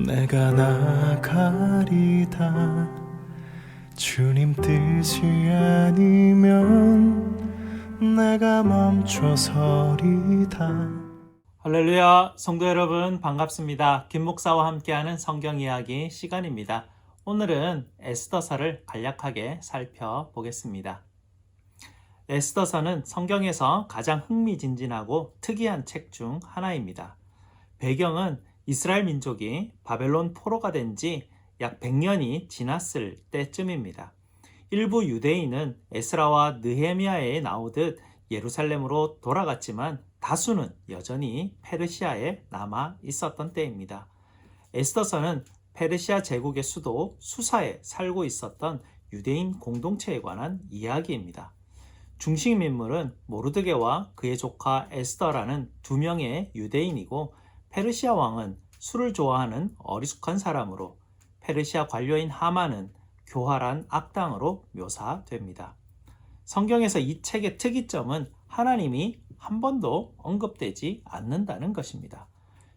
내가 나아가리다. 주님 뜻이 아니면 내가 멈춰서리다. 할렐루야, 성도 여러분 반갑습니다. 김 목사와 함께하는 성경 이야기 시간입니다. 오늘은 에스더서를 간략하게 살펴보겠습니다. 에스더서는 성경에서 가장 흥미진진하고 특이한 책 중 하나입니다. 배경은 이스라엘 민족이 바벨론 포로가 된 지 약 100년이 지났을 때쯤입니다. 일부 유대인은 에스라와 느헤미야에 나오듯 예루살렘으로 돌아갔지만 다수는 여전히 페르시아에 남아 있었던 때입니다. 에스더서는 페르시아 제국의 수도 수사에 살고 있었던 유대인 공동체에 관한 이야기입니다. 중심 인물은 모르드게와 그의 조카 에스더라는 두 명의 유대인이고, 페르시아 왕은 술을 좋아하는 어리숙한 사람으로, 페르시아 관료인 하만은 교활한 악당으로 묘사됩니다. 성경에서 이 책의 특이점은 하나님이 한 번도 언급되지 않는다는 것입니다.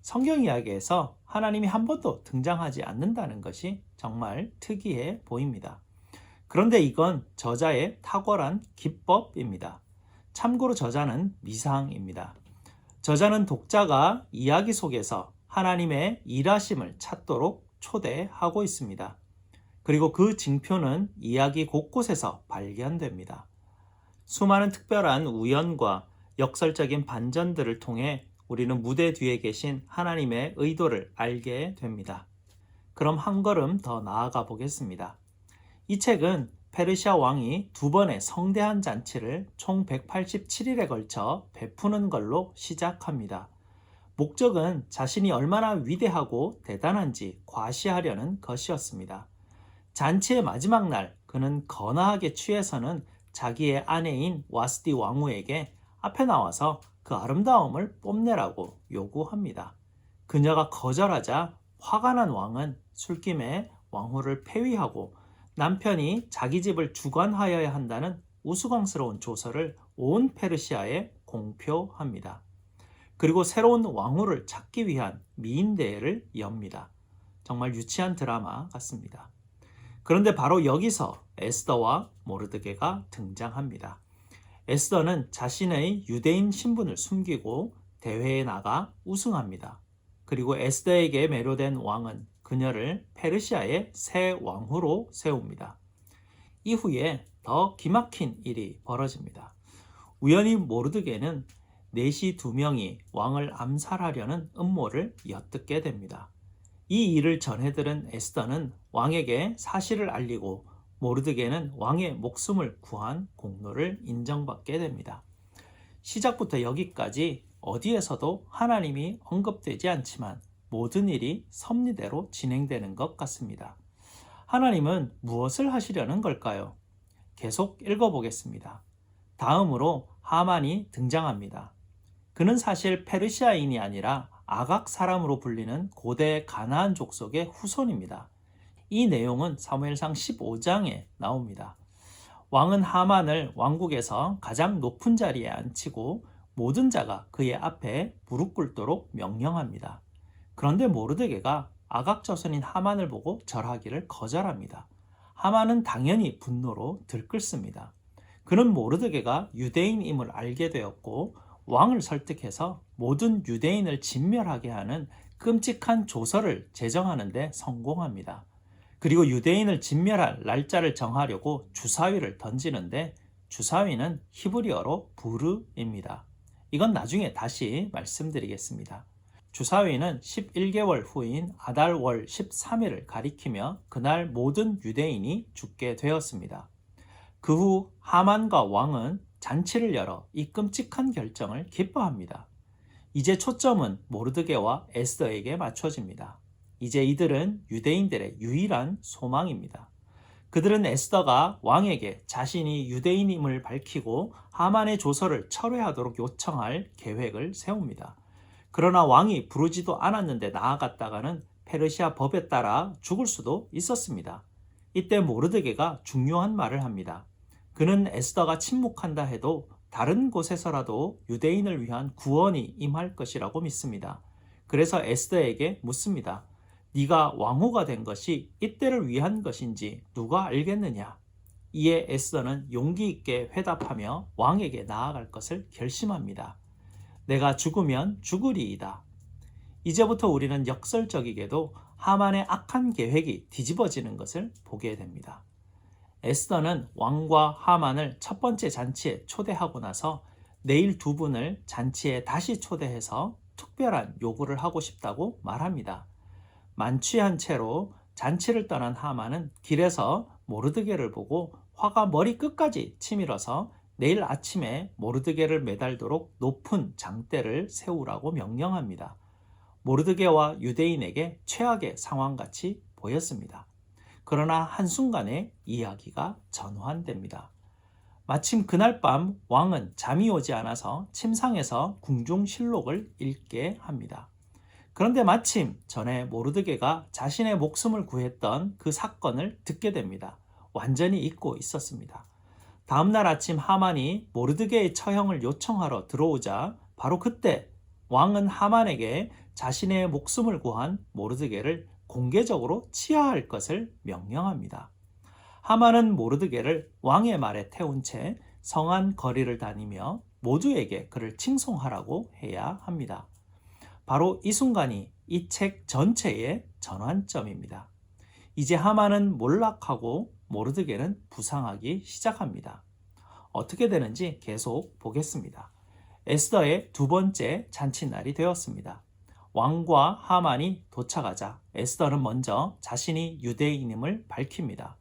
성경 이야기에서 하나님이 한 번도 등장하지 않는다는 것이 정말 특이해 보입니다. 그런데 이건 저자의 탁월한 기법입니다. 참고로 저자는 미상입니다. 저자는 독자가 이야기 속에서 하나님의 일하심을 찾도록 초대하고 있습니다. 그리고 그 징표는 이야기 곳곳에서 발견됩니다. 수많은 특별한 우연과 역설적인 반전들을 통해 우리는 무대 뒤에 계신 하나님의 의도를 알게 됩니다. 그럼 한 걸음 더 나아가 보겠습니다. 이 책은 페르시아 왕이 두 번의 성대한 잔치를 총 187일에 걸쳐 베푸는 걸로 시작합니다. 목적은 자신이 얼마나 위대하고 대단한지 과시하려는 것이었습니다. 잔치의 마지막 날, 그는 거나하게 취해서는 자기의 아내인 와스디 왕후에게 앞에 나와서 그 아름다움을 뽐내라고 요구합니다. 그녀가 거절하자 화가 난 왕은 술김에 왕후를 폐위하고 남편이 자기 집을 주관하여야 한다는 우스꽝스러운 조서를 온 페르시아에 공표합니다. 그리고 새로운 왕후를 찾기 위한 미인대회를 엽니다. 정말 유치한 드라마 같습니다. 그런데 바로 여기서 에스더와 모르드게가 등장합니다. 에스더는 자신의 유대인 신분을 숨기고 대회에 나가 우승합니다. 그리고 에스더에게 매료된 왕은 그녀를 페르시아의 새 왕후로 세웁니다. 이후에 더 기막힌 일이 벌어집니다. 우연히 모르드게는 내시 두 명이 왕을 암살하려는 음모를 엿듣게 됩니다. 이 일을 전해들은 에스더는 왕에게 사실을 알리고 모르드게는 왕의 목숨을 구한 공로를 인정받게 됩니다. 시작부터 여기까지 어디에서도 하나님이 언급되지 않지만 모든 일이 섭리대로 진행되는 것 같습니다. 하나님은 무엇을 하시려는 걸까요? 계속 읽어보겠습니다. 다음으로 하만이 등장합니다. 그는 사실 페르시아인이 아니라 아각 사람으로 불리는 고대 가나안 족속의 후손입니다. 이 내용은 사무엘상 15장에 나옵니다. 왕은 하만을 왕국에서 가장 높은 자리에 앉히고 모든 자가 그의 앞에 무릎 꿇도록 명령합니다. 그런데 모르드게가 아각 자손인 하만을 보고 절하기를 거절합니다. 하만은 당연히 분노로 들끓습니다. 그는 모르드게가 유대인임을 알게 되었고 왕을 설득해서 모든 유대인을 진멸하게 하는 끔찍한 조서를 제정하는 데 성공합니다. 그리고 유대인을 진멸할 날짜를 정하려고 주사위를 던지는데 주사위는 히브리어로 부르입니다. 이건 나중에 다시 말씀드리겠습니다. 주사위는 11개월 후인 아달월 13일을 가리키며 그날 모든 유대인이 죽게 되었습니다. 그 후 하만과 왕은 잔치를 열어 이 끔찍한 결정을 기뻐합니다. 이제 초점은 모르드게와 에스더에게 맞춰집니다. 이제 이들은 유대인들의 유일한 소망입니다. 그들은 에스더가 왕에게 자신이 유대인임을 밝히고 하만의 조서를 철회하도록 요청할 계획을 세웁니다. 그러나 왕이 부르지도 않았는데 나아갔다가는 페르시아 법에 따라 죽을 수도 있었습니다. 이때 모르드게가 중요한 말을 합니다. 그는 에스더가 침묵한다 해도 다른 곳에서라도 유대인을 위한 구원이 임할 것이라고 믿습니다. 그래서 에스더에게 묻습니다. 네가 왕후가 된 것이 이때를 위한 것인지 누가 알겠느냐. 이에 에스더는 용기 있게 회답하며 왕에게 나아갈 것을 결심합니다. 내가 죽으면 죽으리이다. 이제부터 우리는 역설적이게도 하만의 악한 계획이 뒤집어지는 것을 보게 됩니다. 에스더는 왕과 하만을 첫 번째 잔치에 초대하고 나서 내일 두 분을 잔치에 다시 초대해서 특별한 요구를 하고 싶다고 말합니다. 만취한 채로 잔치를 떠난 하만은 길에서 모르드게를 보고 화가 머리 끝까지 치밀어서 내일 아침에 모르드게를 매달도록 높은 장대를 세우라고 명령합니다. 모르드게와 유대인에게 최악의 상황같이 보였습니다. 그러나 한순간에 이야기가 전환됩니다. 마침 그날 밤 왕은 잠이 오지 않아서 침상에서 궁중실록을 읽게 합니다. 그런데 마침 전에 모르드게가 자신의 목숨을 구했던 그 사건을 듣게 됩니다. 완전히 잊고 있었습니다. 다음날 아침 하만이 모르드게의 처형을 요청하러 들어오자 바로 그때 왕은 하만에게 자신의 목숨을 구한 모르드게를 공개적으로 치하할 것을 명령합니다. 하만은 모르드게를 왕의 말에 태운 채 성안 거리를 다니며 모두에게 그를 칭송하라고 해야 합니다. 바로 이 순간이 이 책 전체의 전환점입니다. 이제 하만은 몰락하고 모르드게는 부상하기 시작합니다. 어떻게 되는지 계속 보겠습니다. 에스더의 두 번째 잔칫날이 되었습니다. 왕과 하만이 도착하자 에스더는 먼저 자신이 유대인임을 밝힙니다.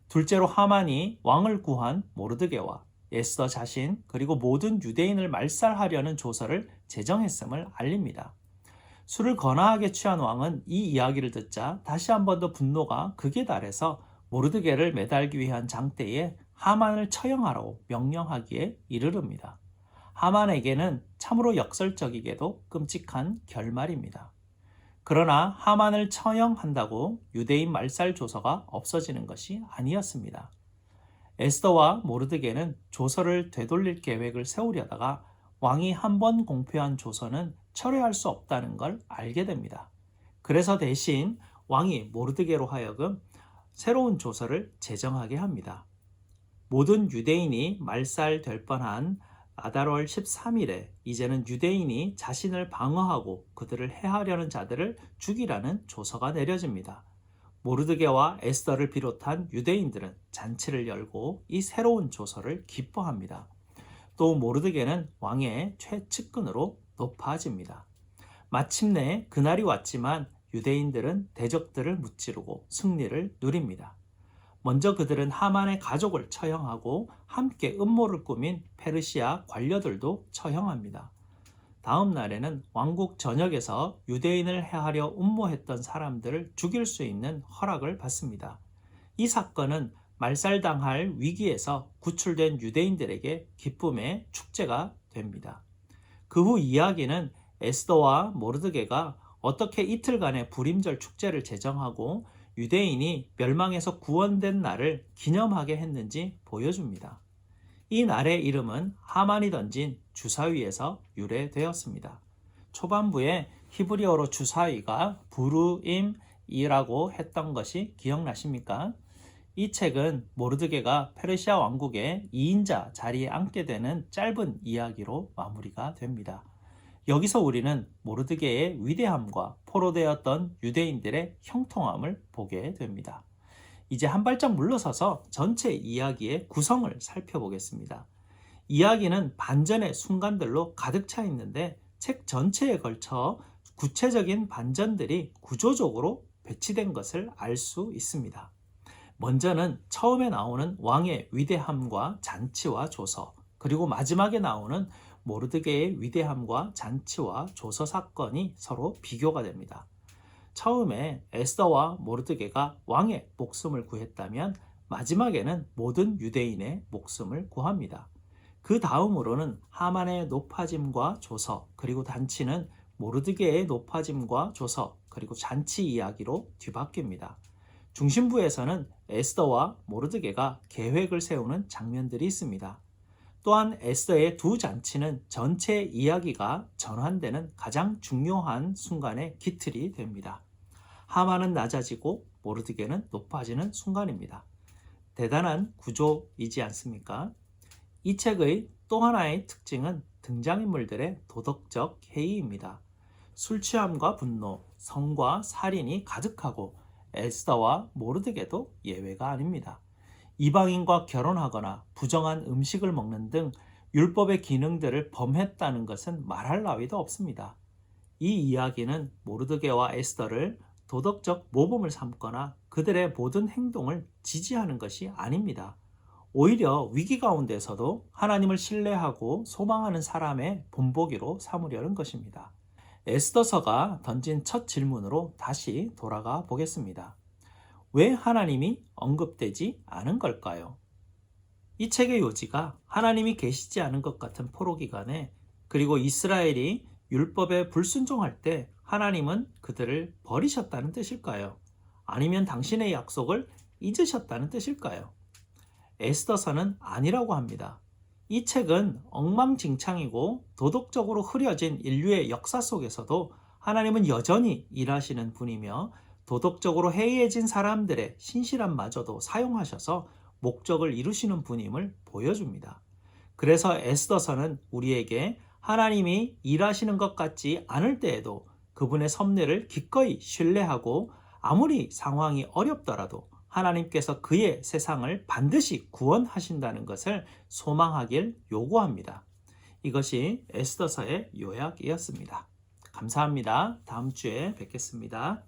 둘째로 하만이 왕을 구한 모르드게와 에스더 자신 그리고 모든 유대인을 말살하려는 조서를 제정했음을 알립니다. 술을 거나하게 취한 왕은 이 이야기를 듣자 다시 한 번 더 분노가 극에 달해서 모르드게를 매달기 위한 장대에 하만을 처형하라고 명령하기에 이르릅니다. 하만에게는 참으로 역설적이게도 끔찍한 결말입니다. 그러나 하만을 처형한다고 유대인 말살 조서가 없어지는 것이 아니었습니다. 에스더와 모르드게는 조서를 되돌릴 계획을 세우려다가 왕이 한 번 공표한 조서는 철회할 수 없다는 걸 알게 됩니다. 그래서 대신 왕이 모르드게로 하여금 새로운 조서를 제정하게 합니다. 모든 유대인이 말살될 뻔한 아달월 13일에 이제는 유대인이 자신을 방어하고 그들을 해하려는 자들을 죽이라는 조서가 내려집니다. 모르드게와 에스더를 비롯한 유대인들은 잔치를 열고 이 새로운 조서를 기뻐합니다. 또 모르드게는 왕의 최측근으로 높아집니다. 마침내 그날이 왔지만 유대인들은 대적들을 무찌르고 승리를 누립니다. 먼저 그들은 하만의 가족을 처형하고 함께 음모를 꾸민 페르시아 관료들도 처형합니다. 다음 날에는 왕국 전역에서 유대인을 해하려 음모했던 사람들을 죽일 수 있는 허락을 받습니다. 이 사건은 말살당할 위기에서 구출된 유대인들에게 기쁨의 축제가 됩니다. 그 후 이야기는 에스더와 모르드게가 어떻게 이틀간의 불임절 축제를 제정하고 유대인이 멸망에서 구원된 날을 기념하게 했는지 보여줍니다. 이 날의 이름은 하만이 던진 주사위에서 유래되었습니다. 초반부에 히브리어로 주사위가 부르임이라고 했던 것이 기억나십니까? 이 책은 모르드게가 페르시아 왕국의 2인자 자리에 앉게 되는 짧은 이야기로 마무리가 됩니다. 여기서 우리는 모르드게의 위대함과 포로되었던 유대인들의 형통함을 보게 됩니다. 이제 한 발짝 물러서서 전체 이야기의 구성을 살펴보겠습니다. 이야기는 반전의 순간들로 가득 차 있는데 책 전체에 걸쳐 구체적인 반전들이 구조적으로 배치된 것을 알 수 있습니다. 먼저는 처음에 나오는 왕의 위대함과 잔치와 조서, 그리고 마지막에 나오는 모르드게의 위대함과 잔치와 조서 사건이 서로 비교가 됩니다. 처음에 에스더와 모르드게가 왕의 목숨을 구했다면 마지막에는 모든 유대인의 목숨을 구합니다. 그 다음으로는 하만의 높아짐과 조서, 그리고 잔치는 모르드게의 높아짐과 조서, 그리고 잔치 이야기로 뒤바뀝니다. 중심부에서는 에스더와 모르드게가 계획을 세우는 장면들이 있습니다. 또한 에스더의 두 잔치는 전체 이야기가 전환되는 가장 중요한 순간의 기틀이 됩니다. 하만은 낮아지고 모르드게는 높아지는 순간입니다. 대단한 구조이지 않습니까? 이 책의 또 하나의 특징은 등장인물들의 도덕적 해이입니다. 술 취함과 분노, 성과 살인이 가득하고 에스더와 모르드게도 예외가 아닙니다. 이방인과 결혼하거나 부정한 음식을 먹는 등 율법의 기능들을 범했다는 것은 말할 나위도 없습니다. 이 이야기는 모르드게와 에스더를 도덕적 모범을 삼거나 그들의 모든 행동을 지지하는 것이 아닙니다. 오히려 위기 가운데서도 하나님을 신뢰하고 소망하는 사람의 본보기로 삼으려는 것입니다. 에스더서가 던진 첫 질문으로 다시 돌아가 보겠습니다. 왜 하나님이 언급되지 않은 걸까요? 이 책의 요지가 하나님이 계시지 않은 것 같은 포로 기간에 그리고 이스라엘이 율법에 불순종할 때 하나님은 그들을 버리셨다는 뜻일까요? 아니면 당신의 약속을 잊으셨다는 뜻일까요? 에스더서는 아니라고 합니다. 이 책은 엉망진창이고 도덕적으로 흐려진 인류의 역사 속에서도 하나님은 여전히 일하시는 분이며 도덕적으로 해이해진 사람들의 신실함마저도 사용하셔서 목적을 이루시는 분임을 보여줍니다. 그래서 에스더서는 우리에게 하나님이 일하시는 것 같지 않을 때에도 그분의 섭리를 기꺼이 신뢰하고 아무리 상황이 어렵더라도 하나님께서 그의 세상을 반드시 구원하신다는 것을 소망하길 요구합니다. 이것이 에스더서의 요약이었습니다. 감사합니다. 다음 주에 뵙겠습니다.